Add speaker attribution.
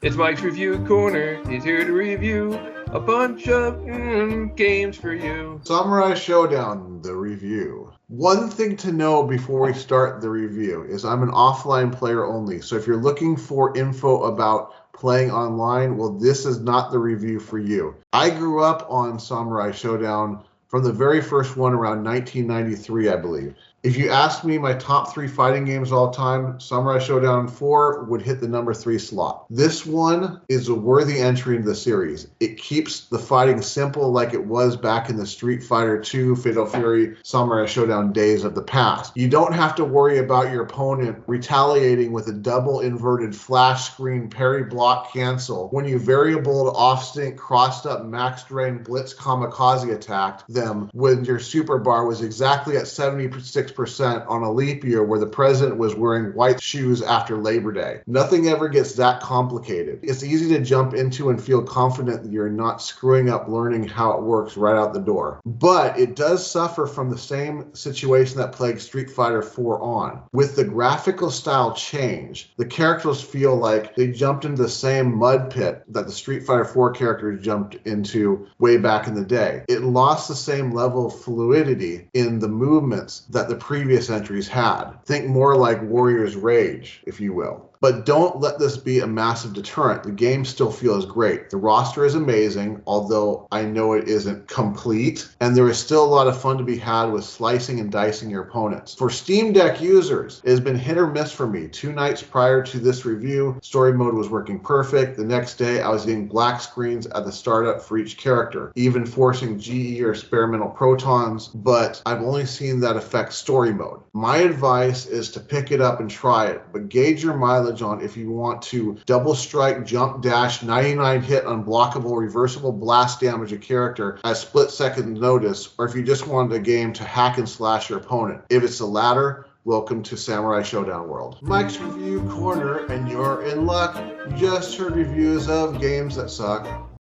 Speaker 1: It's Mike's Review Corner. He's here to review a bunch of games for you.
Speaker 2: Samurai Shodown, the review. One thing to know before we start the review is I'm an offline player only. So if you're looking for info about playing online, well, this is not the review for you. I grew up on Samurai Shodown from the very first one around 1993, I believe. If you asked me my top 3 fighting games of all time, Samurai Shodown IV would hit the number 3 slot. This one is a worthy entry into the series. It keeps the fighting simple like it was back in the Street Fighter II, Fatal Fury, Samurai Shodown days of the past. You don't have to worry about your opponent retaliating with a double inverted flash screen parry block cancel when you variable off-stink crossed up max drain blitz kamikaze attacked them when your super bar was exactly at 76% on a leap year where the president was wearing white shoes after Labor Day. Nothing ever gets that complicated. It's easy to jump into and feel confident that you're not screwing up learning how it works right out the door. But it does suffer from the same situation that plagued Street Fighter IV on. With the graphical style change, the characters feel like they jumped into the same mud pit that the Street Fighter IV characters jumped into way back in the day. It lost the same level of fluidity in the movements that the previous entries had. Think more like Warrior's Rage, if you will. But don't let this be a massive deterrent. The game still feels great. The roster is amazing, although I know it isn't complete, and there is still a lot of fun to be had with slicing and dicing your opponents. For Steam Deck users, it has been hit or miss for me. 2 nights prior to this review, story mode was working perfect. The next day, I was getting black screens at the startup for each character, even forcing GE or experimental protons, but I've only seen that affect story mode. My advice is to pick it up and try it, but gauge your mileage on if you want to double strike, jump dash, 99 hit unblockable, reversible blast damage a character at split second notice, or if you just want a game to hack and slash your opponent. If it's the latter, welcome to Samurai Shodown World. Mike's Review Corner, and you're in luck. You just heard reviews of games that suck.